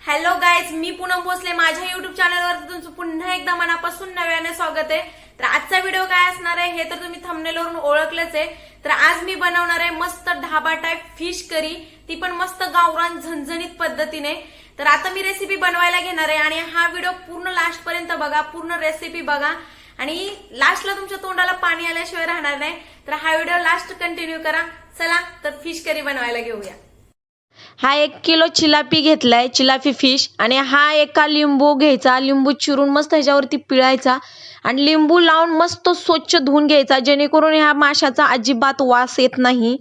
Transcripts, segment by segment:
Hello guys, मी पूनम भोसले माझ्या YouTube चॅनलवर तुमचं पुन्हा एकदा मनापासून नव्याने स्वागत आहे। तर आजचा व्हिडिओ काय असणार आहे हे तर तुम्ही थंबनेलवरून ओळखलंच आहे। तर आज मी बनवणार आहे मस्त ढाबा टाइप फिश करी, ती पण मस्त गावरान झणझणीत पद्धतीने। तर आता मी रेसिपी बनवायला घेणार आहे आणि हा व्हिडिओ पूर्ण लास्ट पर्यंत बघा, पूर्ण रेसिपी बघा आणि लास्टला तुमच्या तोंडाला पाणी आल्याशिवाय राहणार नाही। तर हा व्हिडिओ लास्ट कंटिन्यू करा। चला तर फिश करी बनवायला घेऊया। हा 1 किलो चिलापी घेतलाय, चिलापी फिश। आणि हा एका लिंबू घ्यायचा, लिंबू चिरून मस्त ह्याच्यावरती पिळायचा आणि लिंबू लावून मस्त स्वच्छ धुवून घ्यायचा, जेणेकरून ह्या माशाचा अजिबात वास येत नाही।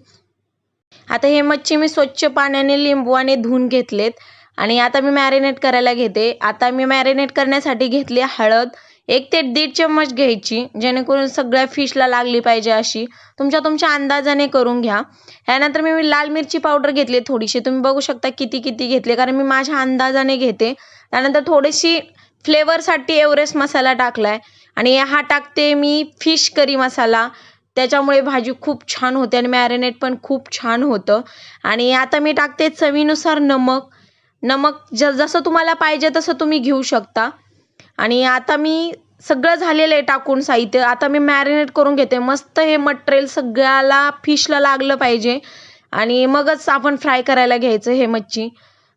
आता हे मच्छी मी स्वच्छ पाण्याने लिंबूने धुवून घेतलेत आणि आता मी मॅरिनेट करायला घेते। आता मी मॅरिनेट करण्यासाठी घेतली हळद 1 ते 1.5 चम्मच घ्यायची, जेणेकरून सगळ्या फिशला लागली पाहिजे अशी। तुमच्या अंदाजाने करून घ्या। यानंतर मी लाल मिरची पावडर घेतली थोडीशी, तुम्ही बघू शकता किती घेतले, कारण मी माझ्या अंदाजाने घेते। त्यानंतर थोडीशी फ्लेवरसाठी एव्हरेस्ट मसाला टाकलाय आणि हा टाकते मी फिश करी मसाला, त्याच्यामुळे भाजी खूप छान होते आणि मॅरिनेट पण खूप छान होतं। आणि आता मी टाकते चवीनुसार नमक जसं तुम्हाला पाहिजे तसं तुम्ही घेऊ शकता। आणि आता मी सगळं झालेलं आहे टाकून साहित्य, आता मी मॅरिनेट करून घेते। मस्त हे मटेरियल सगळ्याला फिशला लागलं पाहिजे आणि मगच आपण फ्राय करायला घ्यायचं हे मच्छी।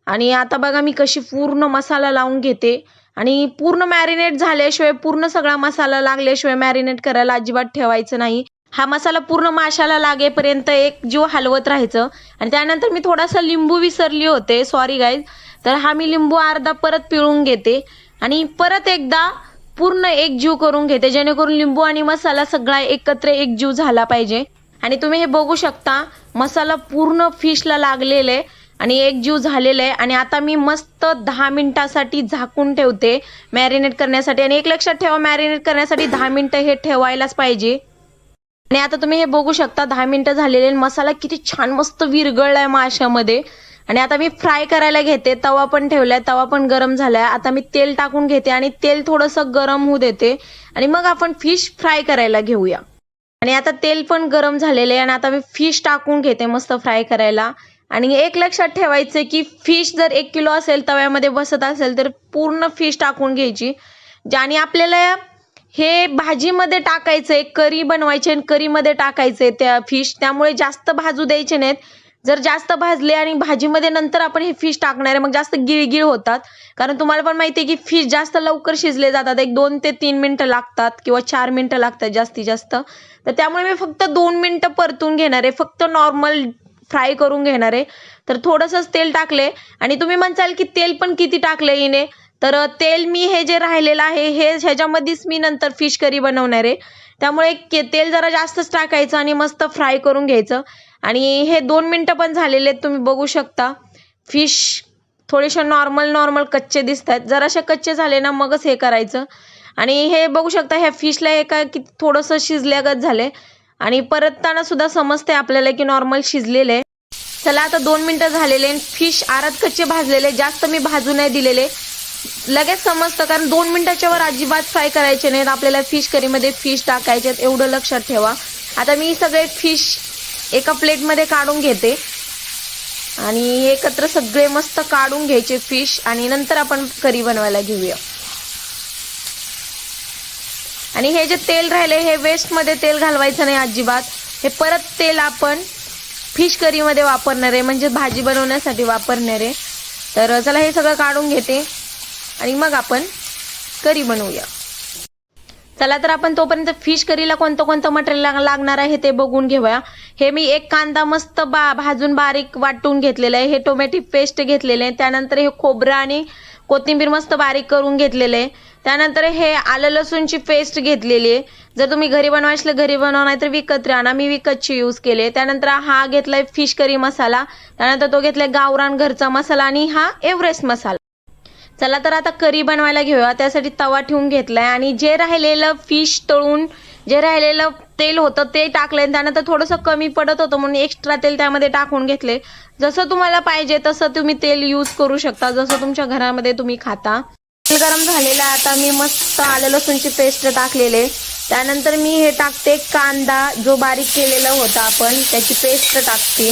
आणि आता बघा मी कशी पूर्ण मसाला लावून घेते आणि पूर्ण मॅरिनेट झाल्याशिवाय, पूर्ण सगळा मसाला लागल्याशिवाय मॅरिनेट करायला अजिबात ठेवायचं नाही। हा मसाला पूर्ण माशाला लागेपर्यंत एक जीव हलवत राहायचं। आणि त्यानंतर मी थोडासा लिंबू विसरली होते, सॉरी गाईज। तर हा मी लिंबू अर्धा परत पिळून घेते आणि परत एकदा पूर्ण एकजीव करून घेते, जेणेकरून लिंबू आणि मसाला सगळा एकत्र एकजीव झाला पाहिजे। आणि तुम्ही हे बघू शकता मसाला पूर्ण फिशला लागलेला आहे आणि एकजीव झालेला आहे। आणि आता मी मस्त 10 मिनिटासाठी झाकून ठेवते मॅरिनेट करण्यासाठी। आणि एक लक्षात ठेवा, मॅरिनेट करण्यासाठी 10 मिनिटं हे ठेवायलाच पाहिजे। आणि आता तुम्ही हे बघू शकता 10 मिनिटं झालेले, मसाला किती छान मस्त विरघळलाय माशामध्ये। आणि आता मी फ्राय करायला घेते, तवा पण ठेवलाय, तवा पण गरम झालाय। आता मी तेल टाकून घेते आणि तेल थोडंसं गरम होऊ देते आणि मग आपण फिश फ्राय करायला घेऊया। आणि आता तेल पण गरम झालेले आहे आणि आता मी फिश टाकून घेते मस्त फ्राय करायला। आणि एक लक्षात ठेवायचं की फिश जर 1 किलो असेल, तव्यामध्ये बसत असेल तर पूर्ण फिश टाकून घ्यायची। आणि आपल्याला हे भाजीमध्ये टाकायचंय, करी बनवायची आणि करीमध्ये टाकायचंय त्या फिश, त्यामुळे जास्त भाजू द्यायचे नाहीत। जर जास्त भाजले आणि भाजीमध्ये नंतर आपण हे फिश टाकणार आहे, मग जास्त गिळगिळ होतात। कारण तुम्हाला पण माहिती आहे की फिश जास्त लवकर शिजले जातात, 2 ते 3 मिनिटं लागतात किंवा 4 मिनिटं लागतात जास्तीत जास्त। तर त्यामुळे मी फक्त 2 मिनिटं परतून घेणार आहे, फक्त नॉर्मल फ्राय करून घेणार आहे। तर थोडंसंच तेल टाकले आणि तुम्ही म्हणसाल की तेल पण किती टाकले हिने, तर तेल मी हे जे राहिलेलं आहे हे ह्याच्यामध्येच मी नंतर फिश करी बनवणार आहे, त्यामुळे तेल जरा जास्तच टाकायचं आणि मस्त फ्राय करून घ्यायचं। आणि हे 2 मिनिटं पण झालेले आहेत, तुम्ही बघू शकता फिश थोडेसे नॉर्मल कच्चे दिसतात, जराशे कच्चे झाले ना मगच हे करायचं। आणि हे बघू शकता ह्या फिशला एका की थोडंसं शिजल्यागत झाले आणि परतताना सुद्धा समजते आपल्याला की नॉर्मल शिजलेले आहे। चला आता 2 मिनिटं झालेले, फिश आरात कच्चे भाजलेले, जास्त मी भाजू नाही दिलेले, लगेच समजतं। कारण 2 मिनिटाच्या वर अजिबात फ्राय करायचे नाहीत, आपल्याला फिश करीमध्ये फिश टाकायचे एवढं लक्षात ठेवा। आता मी सगळे फिश एका प्लेटमध्ये काढून घेते आणि एकत्र सगळे मस्त काढून घ्यायचे फिश आणि नंतर आपण करी बनवायला घेऊया। आणि हे जे तेल राहिले हे वेस्टमध्ये तेल घालवायचं नाही अजिबात, हे परत तेल आपण फिश करीमध्ये वापरणार आहे, म्हणजे भाजी बनवण्यासाठी वापरणार आहे। तर चला हे सगळं काढून घेते आणि मग आपण करी बनवूया। चला तर आपण तोपर्यंत फिश करीला कोणतं मटेरियल लागणार आहे ते बघून घेऊया। हे मी 1 कांदा मस्त भाजून बारीक वाटून घेतलेला आहे, हे टोमॅटो पेस्ट घेतलेले आहे, त्यानंतर हे खोबरं आणि कोथिंबीर मस्त बारीक करून घेतलेले आहे, त्यानंतर हे आलं लसूणची पेस्ट घेतलेली आहे। जर तुम्ही घरी बनवायचं घरी बनवा, नाही तर विकत आणा, मी विकतची यूज केले। त्यानंतर हा घेतलाय फिश करी मसाला, त्यानंतर तो घेतलाय गावरान घरचा मसाला आणि हा एव्हरेस्ट मसाला। चला तर आता करी बनवायला घेऊया। त्यासाठी तवा ठेवून घेतलाय आणि जे राहिलेलं फिश तळून जे राहिलेलं तेल होतं ते टाकलंय, त्यानंतर थोडंसं कमी पडत होतं म्हणून एक्स्ट्रा तेल त्यामध्ये टाकून घेतले। जसं तुम्हाला पाहिजे तसं तुम्ही तेल यूज करू शकता, जसं तुमच्या घरामध्ये तुम्ही खाता। तेल गरम झालेलं आहे, आता मी मस्त आलं लसूणची पेस्ट टाकलेले, त्यानंतर मी हे टाकते कांदा जो बारीक केलेला होता आपण, त्याची पेस्ट टाकते।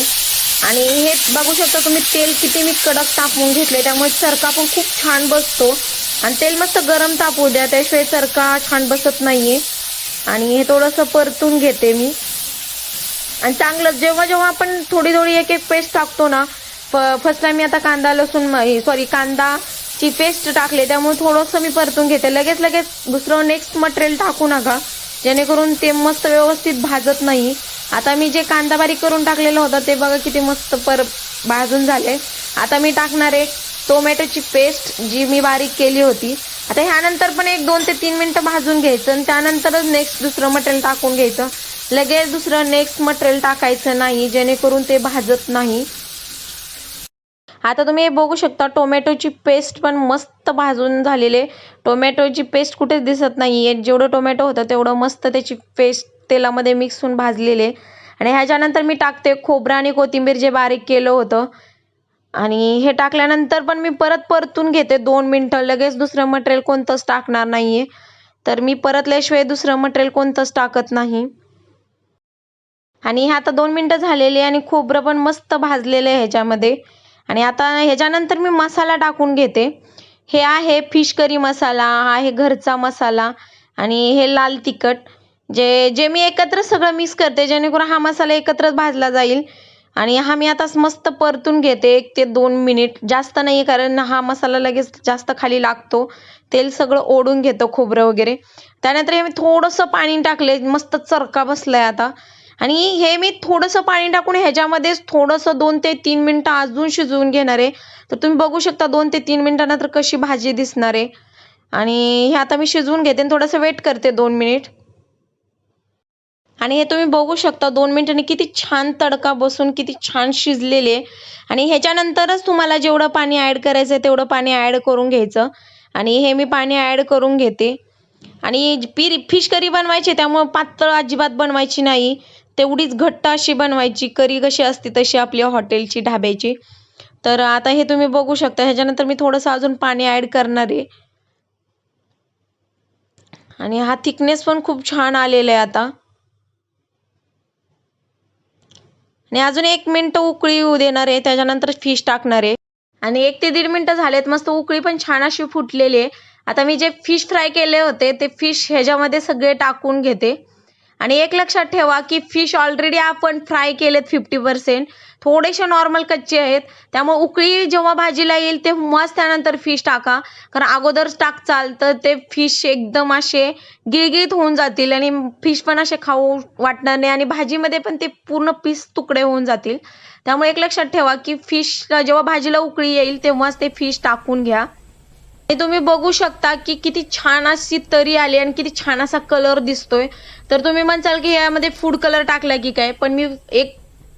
आणि हे बघू शकता तुम्ही तेल किती मी कडक तापवून घेतले, त्यामुळे चरका पण खूप छान बसतो. आणि तेल मस्त गरम तापवू द्या, त्याशिवाय चरका छान बसत नाहीये. आणि हे थोडंसं परतून घेते मी. आणि चांगलं जेव्हा जेव्हा आपण थोडी थोडी एक एक पेस्ट टाकतो ना, फर्स्ट टाइम मी आता कांदा कांदाची पेस्ट टाकले, त्यामुळे थोडंसं मी परतून घेते. लगेच दुसरं नेक्स्ट मटेरियल टाकू नका, जेणेकरून ते मस्त व्यवस्थित भाजत नाही. आता मी जे कांदा बारीक करून टाकलेलं होतं ते बघा किती मस्त भाजून झाले. आता मी टाकणार आहे टोमॅटोची पेस्ट जी मी बारीक केली होती. आता ह्यानंतर पण 1-2 ते 3 मिनिटं भाजून घ्यायचं आणि त्यानंतरच नेक्स्ट दुसरं मटेरियल टाकून घ्यायचं. लगेच दुसरं नेक्स्ट मटेरियल टाकायचं नाही, जेणेकरून ते भाजत नाही. आता तुम्ही हे बघू शकता टोमॅटोची पेस्ट पण मस्त भाजून झालेले. टोमॅटोची पेस्ट कुठेच दिसत नाहीये, जेवढं टोमॅटो होतं तेवढं मस्त त्याची पेस्ट तेलामध्ये मिक्स होऊन भाजलेले. आणि ह्याच्यानंतर मी टाकते खोबरं आणि कोथिंबीर जे बारीक केलं होतं. आणि हे टाकल्यानंतर पण मी परतून घेते 2 मिनिटं. लगेच दुसरं मटेरियल कोणतंच टाकणार नाहीये, तर मी परतल्याशिवाय दुसरं मटेरियल कोणतंच टाकत नाही. आणि हे आता 2 मिनिटं झालेली आणि खोबरं पण मस्त भाजलेलं आहे ह्याच्यामध्ये. आणि आता ह्याच्यानंतर मी मसाला टाकून घेते. हे आहे फिश करी मसाला, हा आहे घरचा मसाला आणि हे लाल तिखट जे मी एकत्र सगळं मिक्स करते, जेणेकरून हा मसाला एकत्रच भाजला जाईल. आणि हा मी आता मस्त परतून घेते 1 ते 2 मिनिट, जास्त नाही, कारण हा मसाला लगेच जास्त खाली लागतो. तेल सगळं ओढून घेतं खोबरं वगैरे. त्यानंतर हे मी थोडंसं पाणी टाकले, मस्त चरका बसलाय आता. आणि हे मी थोडंसं पाणी टाकून ह्याच्यामध्येच थोडंसं 2 ते 3 मिनिटं अजून शिजवून घेणार आहे. तर तुम्ही बघू शकता 2 ते 3 मिनिटानंतर कशी भाजी दिसणार आहे. आणि हे आता मी शिजवून घेते आणि थोडंसं वेट करते 2 मिनिट. आणि हे तुम्ही बघू शकता 2 मिनिटांनी किती छान तडका बसून किती छान शिजलेले. आणि ह्याच्यानंतरच तुम्हाला जेवढं पाणी ॲड करायचं आहे तेवढं पाणी ॲड करून घ्यायचं. आणि हे मी पाणी ॲड करून घेते. आणि फिश करी बनवायची, त्यामुळे पातळ अजिबात बनवायची नाही, तेवढीच घट्ट अशी बनवायची. करी कशी असते तशी आपली हॉटेलची, ढाब्याची. तर आता हे तुम्ही बघू शकता. ह्याच्यानंतर मी थोडंसं अजून पाणी ॲड करणार आहे. आणि हा थिकनेस पण खूप छान आलेला आहे आता. आणि अजून 1 मिनिट उकळी येऊ देणार आहे, त्याच्यानंतर फिश टाकणार आहे. आणि 1 ते 1.5 मिनिटं झालेत, मस्त उकळी पण छान अशी फुटलेली आहे. आता मी जे फिश फ्राय केले होते ते फिश ह्याच्यामध्ये सगळे टाकून घेते. आणि एक लक्षात ठेवा की फिश ऑलरेडी आपण फ्राय केलेत 50%, थोडेसे नॉर्मल कच्चे आहेत. त्यामुळे उकळी जेव्हा भाजीला येईल तेव्हाच त्यानंतर फिश टाका, कारण अगोदरच टाकचाल तर ते फिश एकदम असे गिळगिळीत होऊन जातील आणि फिश पण असे खाऊ वाटणार नाही आणि भाजीमध्ये पण ते पूर्ण पीस तुकडे होऊन जातील. त्यामुळे एक लक्षात ठेवा की फिशला जेव्हा भाजीला उकळी येईल तेव्हाच ते फिश टाकून घ्या. हे तुम्ही बघू शकता की किती छान अशी तरी आली आणि किती छान असा कलर दिसतोय. तर तुम्ही म्हणसाल की यामध्ये फूड कलर टाकला की काय, पण मी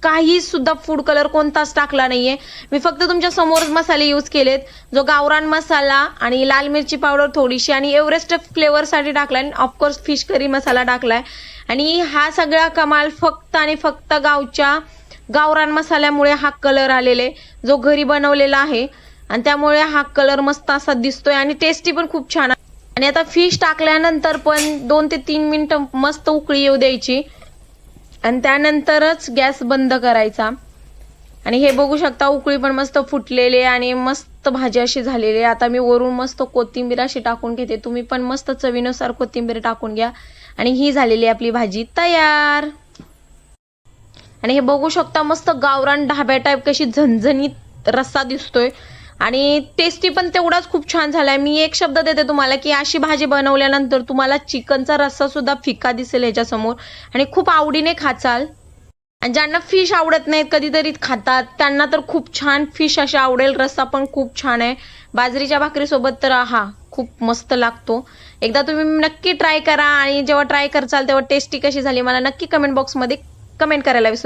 काही सुद्धा फूड कलर कोणताच टाकला नाहीये. मी फक्त तुमच्या समोरच मसाले यूज केलेत, जो गावरान मसाला आणि लाल मिरची पावडर थोडीशी आणि एव्हरेस्ट फ्लेवरसाठी टाकलाय आणि ऑफकोर्स फिश करी मसाला टाकलाय. आणि हा सगळा कमाल फक्त आणि फक्त गावरान मसाल्यामुळे हा कलर आलेले, जो घरी बनवलेला आहे. आणि त्यामुळे हा कलर मस्त असा दिसतोय आणि टेस्टी पण खूप छान. आणि आता फिश टाकल्यानंतर पण 2 ते 3 मिनिटं मस्त उकळी येऊ द्यायची आणि त्यानंतरच गॅस बंद करायचा. आणि हे बघू शकता उकळी पण मस्त फुटलेली आणि मस्त भाजी अशी झालेली. आता मी वरून मस्त कोथिंबीर अशी टाकून घेते. तुम्ही पण मस्त चवीनुसार कोथिंबीर टाकून घ्या. आणि ही झालेली आपली भाजी तयार. आणि हे बघू शकता मस्त गावरान ढाब्या टाईप कशी झणझणीत रस्सा दिसतोय आणि टेस्टी पण तेवढाच खूप छान झालाय. मी एक शब्द देते तुम्हाला की अशी भाजी बनवल्यानंतर तुम्हाला चिकनचा रस्सा सुद्धा फिका दिसेल ह्याच्यासमोर आणि खूप आवडीने खाचाल. आणि ज्यांना फिश आवडत नाहीत, कधीतरी खातात, त्यांना तर खूप छान फिश अशी आवडेल. रस्सा पण खूप छान आहे, बाजरीच्या भाकरीसोबत तर खूप मस्त लागतो. एकदा तुम्ही नक्की ट्राय करा आणि जेव्हा ट्राय करचाल तेव्हा टेस्टी कशी झाली मला नक्की कमेंट बॉक्समध्ये कमेंट करायला विसरू